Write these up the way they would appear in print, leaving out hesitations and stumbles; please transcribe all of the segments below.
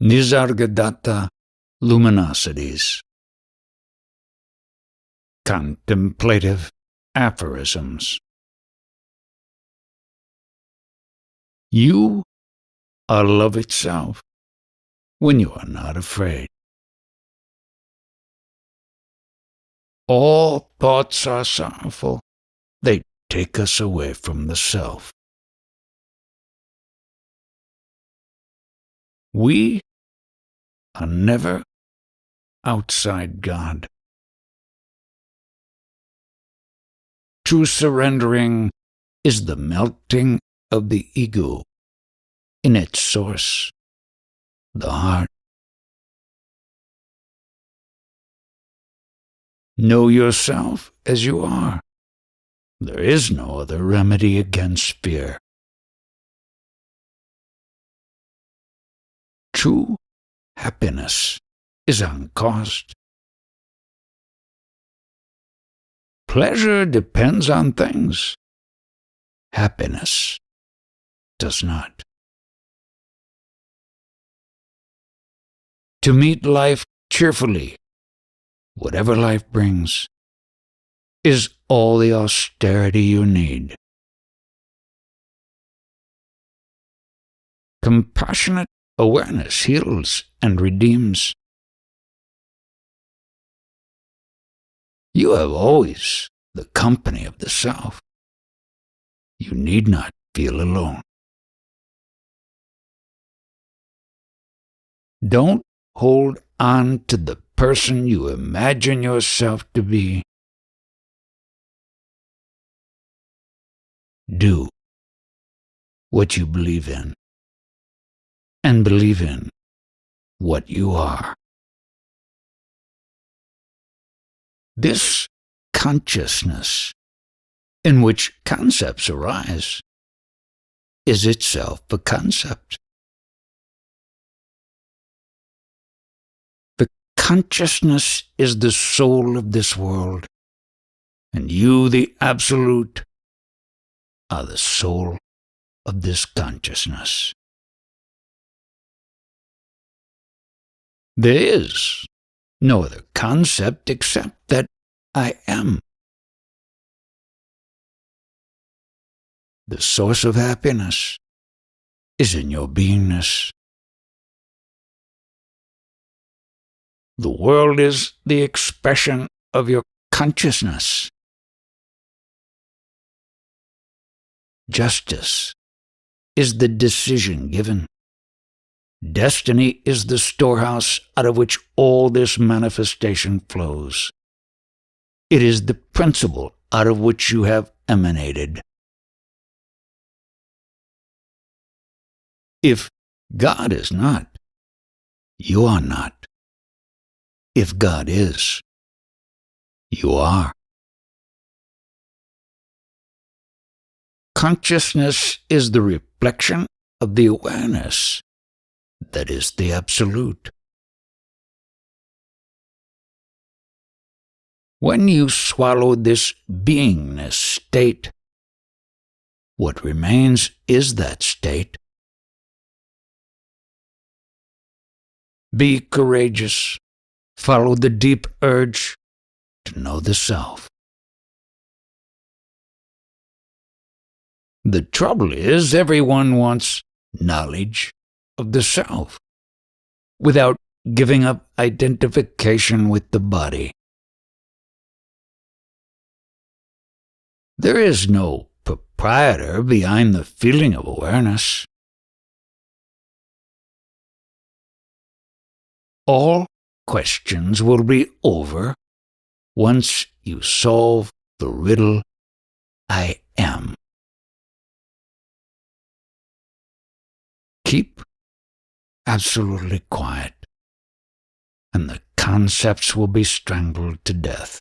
Nisargadatta luminosities. Contemplative aphorisms. You are love itself when you are not afraid. All thoughts are sorrowful. They take us away from the self. We are never outside God. True surrendering is the melting of the ego in its source, the heart. Know yourself as you are. There is no other remedy against fear. True happiness is uncaused. Pleasure depends on things. Happiness does not. To meet life cheerfully, whatever life brings, is all the austerity you need. Compassionate awareness heals and redeems. You have always the company of the self. You need not feel alone. Don't hold on to the person you imagine yourself to be. Do what you believe in, and believe in what you are. This consciousness, in which concepts arise, is itself a concept. The consciousness is the soul of this world, and you, the Absolute, are the soul of this consciousness. There is no other concept except that I am. The source of happiness is in your beingness. The world is the expression of your consciousness. Justice is the decision given. Destiny is the storehouse out of which all this manifestation flows. It is the principle out of which you have emanated. If God is not, you are not. If God is, you are. Consciousness is the reflection of the awareness that is the Absolute. When you swallow this beingness state, what remains is that state. Be courageous. Follow the deep urge to know the self. The trouble is, everyone wants knowledge of the self without giving up identification with the body. There is no proprietor behind the feeling of awareness. All questions will be over once you solve the riddle I am. Keep absolutely quiet, and the concepts will be strangled to death.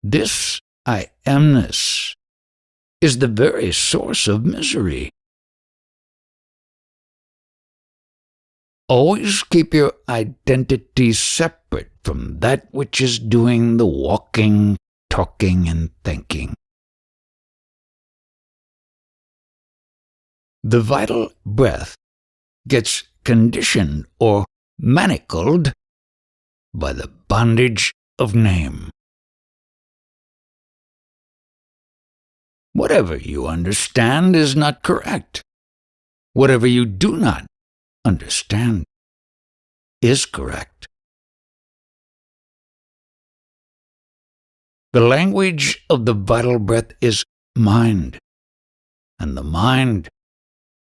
This I amness is the very source of misery. Always keep your identity separate from that which is doing the walking, talking, and thinking. The vital breath gets conditioned or manacled by the bondage of name. Whatever you understand is not correct. Whatever you do not understand is correct. The language of the vital breath is mind, and the mind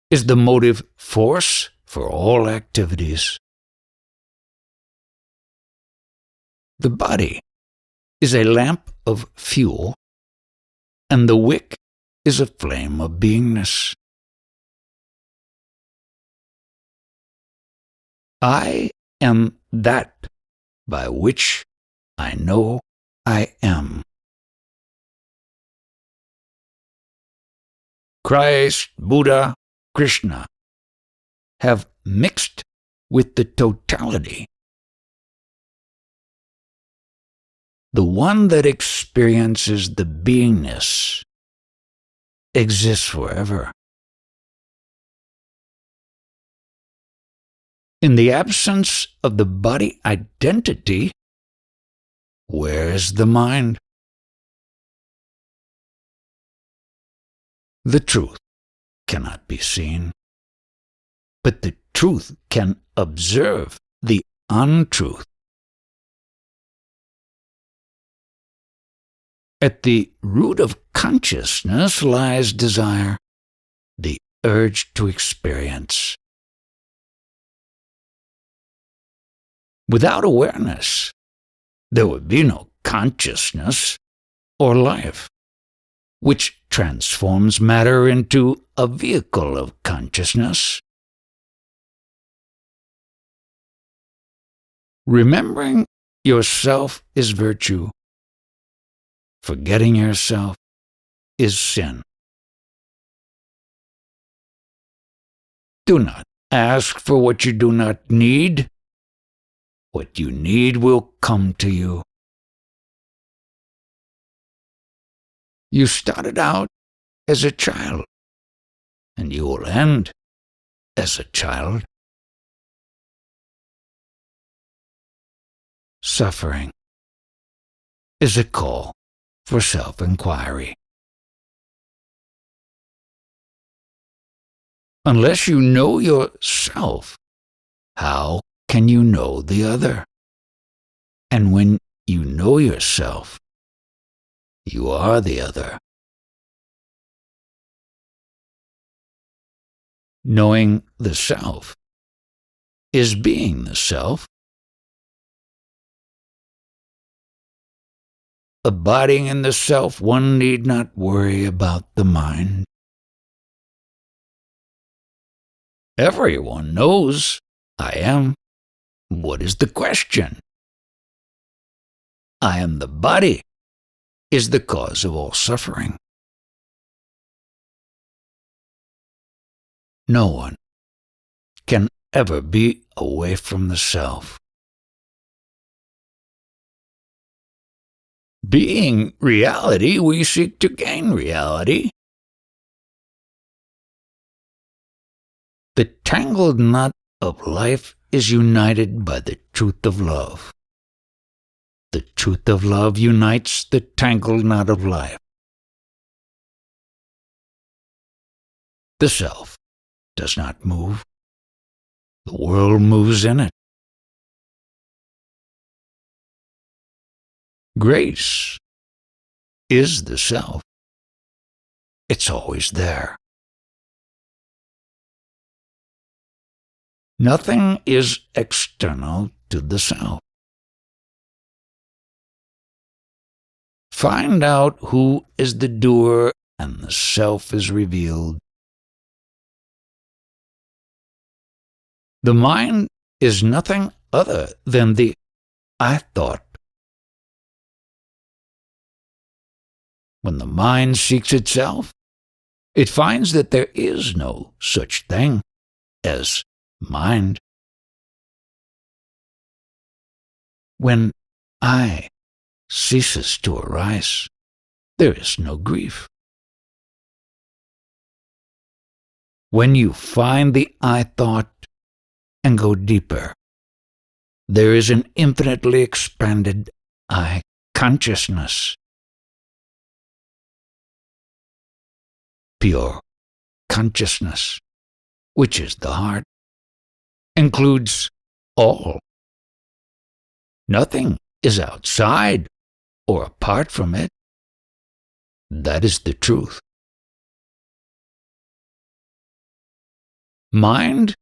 is the motive force for all activities. The body is a lamp of fuel, and the wick is a flame of beingness. I am that by which I know I am. Christ, Buddha, Krishna have mixed with the totality. The one that experiences the beingness exists forever. In the absence of the body identity, where is the mind? The truth cannot be seen, but the truth can observe the untruth. At the root of consciousness lies desire, the urge to experience. Without awareness, there would be no consciousness or life, which transforms matter into a vehicle of consciousness. Remembering yourself is virtue. Forgetting yourself is sin. Do not ask for what you do not need. What you need will come to you. You started out as a child, and you will end as a child. Suffering is a call for self-inquiry. Unless you know yourself, how can you know the other? And when you know yourself, you are the other. Knowing the self is being the self. Abiding in the self, one need not worry about the mind. Everyone knows I am. What is the question? I am the body is the cause of all suffering. No one can ever be away from the self. Being reality, we seek to gain reality. The tangled knot of life is united by the truth of love. The truth of love unites the tangled knot of life. The self does not move. The world moves in it. Grace is the self. It's always there. Nothing is external to the self. Find out who is the doer, and the self is revealed. The mind is nothing other than the I thought. When the mind seeks itself, it finds that there is no such thing as mind. When I ceases to arise, there is no grief. When you find the I thought and go deeper, there is an infinitely expanded I consciousness, pure consciousness, which is the heart, includes all. Nothing is outside or apart from it. That is the truth. Mind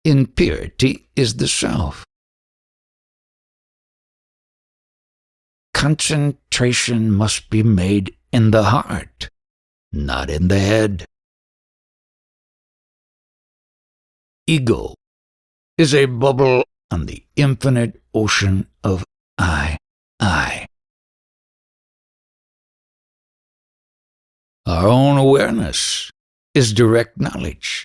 in purity is the self. Concentration must be made in the heart, not in the head. Ego is a bubble on the infinite ocean of I. Our own awareness is direct knowledge.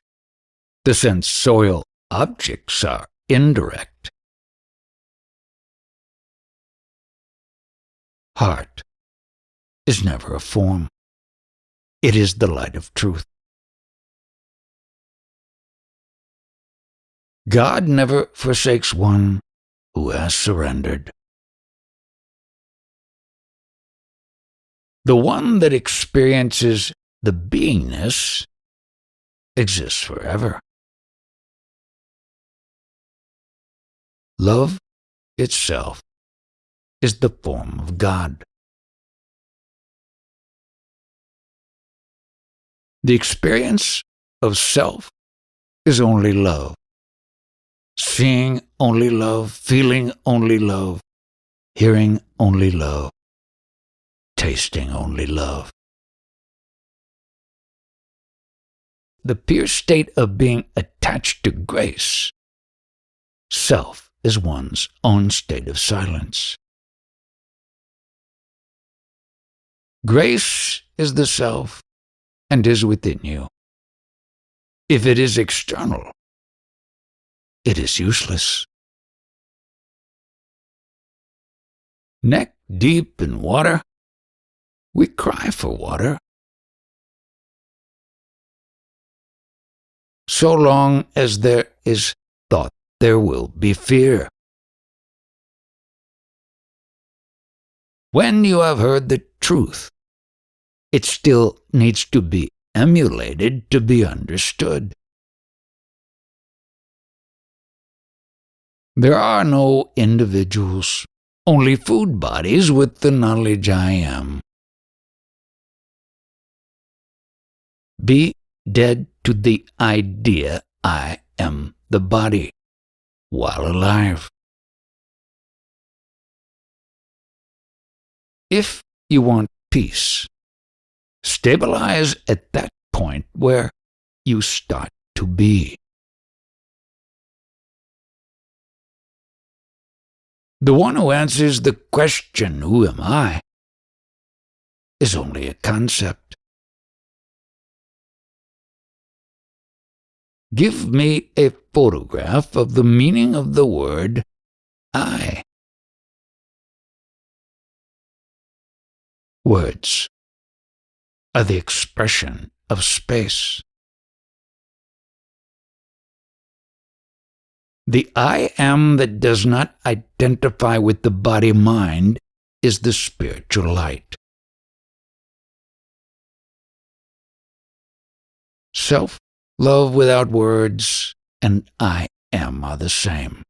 The sensorial objects are indirect. Heart is never a form. It is the light of truth. God never forsakes one who has surrendered. The one that experiences the beingness exists forever. Love itself is the form of God. The experience of self is only love. Seeing only love, feeling only love, hearing only love, tasting only love. The pure state of being attached to grace, self is one's own state of silence. Grace is the self and is within you. If it is external, it is useless. Neck deep in water, we cry for water. So long as there is thought, there will be fear. When you have heard the truth, it still needs to be emulated to be understood. There are no individuals, only food bodies with the knowledge I am. Be dead to the idea I am the body while alive. If you want peace, stabilize at that point where you start to be. The one who answers the question, who am I, is only a concept. Give me a photograph of the meaning of the word I. Words are the expression of space. The I am that does not identify with the body-mind is the spiritual light. Self-love without words and I am are the same.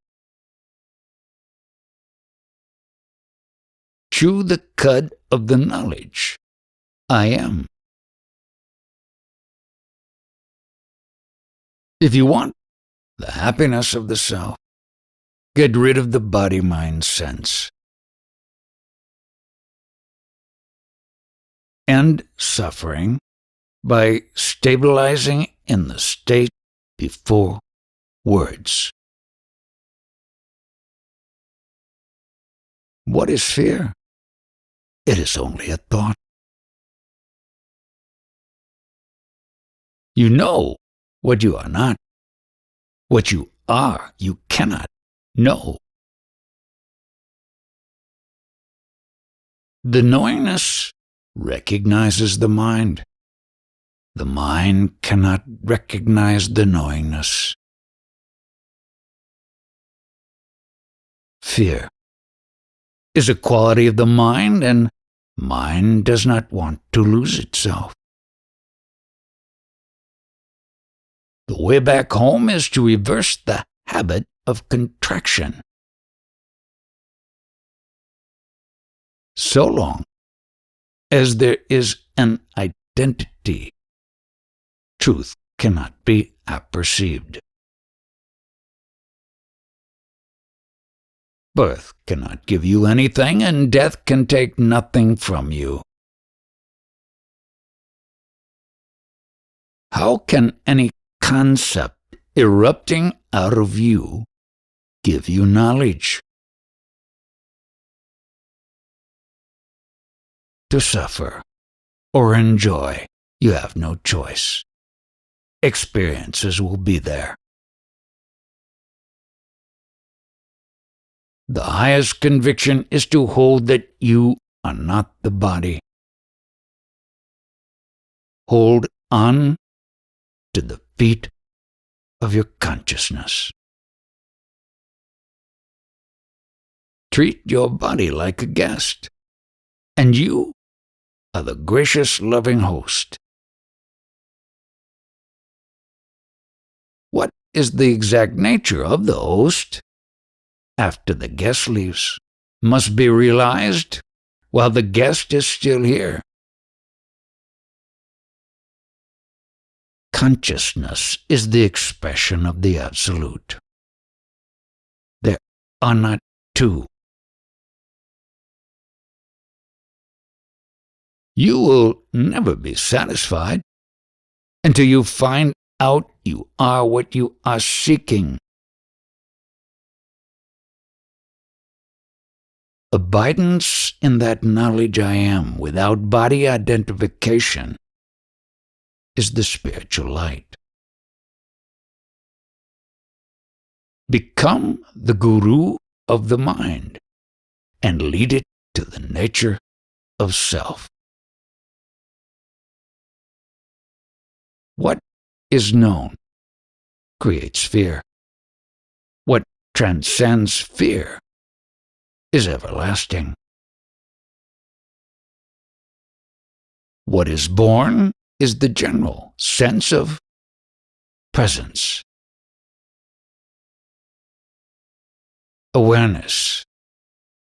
Chew the cud of the knowledge I am. If you want the happiness of the self, get rid of the body-mind sense. End suffering by stabilizing in the state before words. What is fear? It is only a thought. You know what you are not. What you are, you cannot know. The knowingness recognizes the mind. The mind cannot recognize the knowingness. Fear is a quality of the mind, and mind does not want to lose itself. The way back home is to reverse the habit of contraction. So long as there is an identity, truth cannot be apperceived. Birth cannot give you anything, and death can take nothing from you. How can any concept erupting out of you give you knowledge? To suffer or enjoy, you have no choice. Experiences will be there. The highest conviction is to hold that you are not the body. Hold on to the feet of your consciousness. Treat your body like a guest, and you are the gracious, loving host. What is the exact nature of the host after the guest leaves must be realized while the guest is still here. Consciousness is the expression of the Absolute. There are not two. You will never be satisfied until you find out you are what you are seeking. Abidance in that knowledge I am without body identification is the spiritual light. Become the guru of the mind and lead it to the nature of self. What is known creates fear. What transcends fear is everlasting. What is born is the general sense of presence. Awareness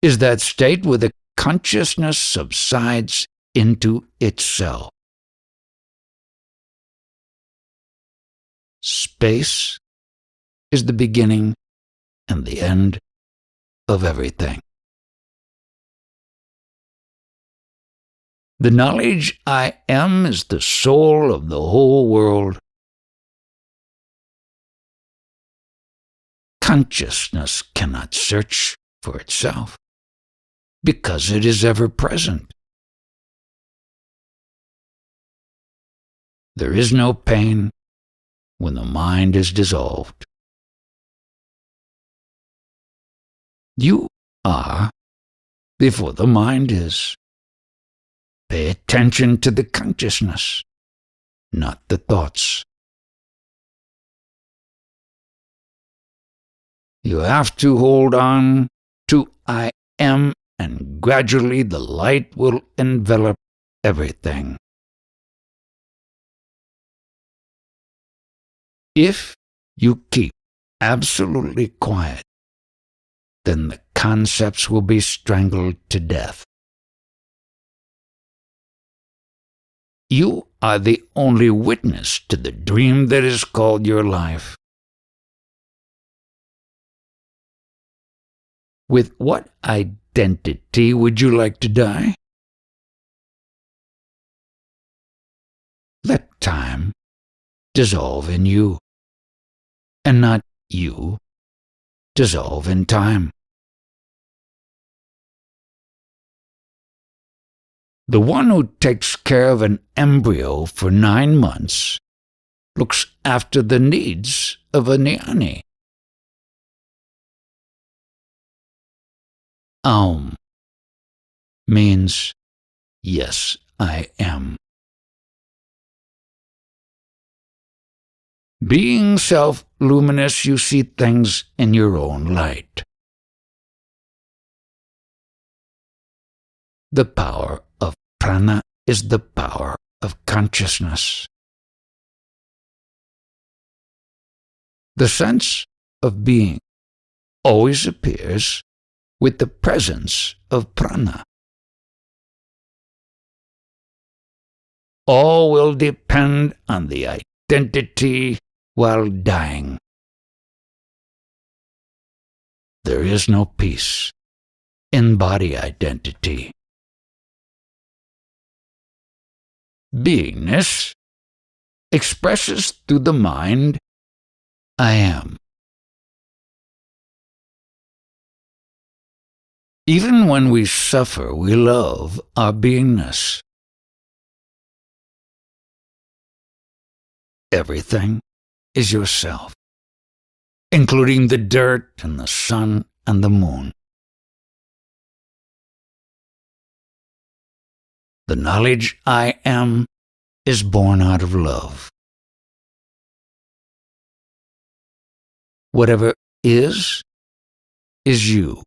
is that state where the consciousness subsides into itself. Space is the beginning and the end of everything. The knowledge I am is the soul of the whole world. Consciousness cannot search for itself because it is ever present. There is no pain when the mind is dissolved. You are before the mind is. Pay attention to the consciousness, not the thoughts. You have to hold on to I am, and gradually the light will envelop everything. If you keep absolutely quiet, then the concepts will be strangled to death. You are the only witness to the dream that is called your life. With what identity would you like to die? Let time dissolve in you, and not you dissolve in time. The one who takes care of an embryo for 9 months looks after the needs of a jnani. Aum means yes, I am. Being self-luminous, you see things in your own light. The power of prana is the power of consciousness. The sense of being always appears with the presence of prana. All will depend on the identity while dying. There is no peace in body identity. Beingness expresses through the mind, I am. Even when we suffer, we love our beingness. Everything is yourself, including the dirt and the sun and the moon. The knowledge I am is born out of love. Whatever is you.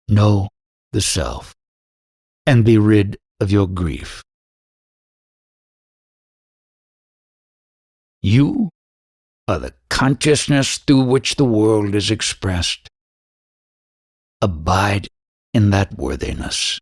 Know the self and be rid of your grief. You are the consciousness through which the world is expressed. Abide in that worthiness.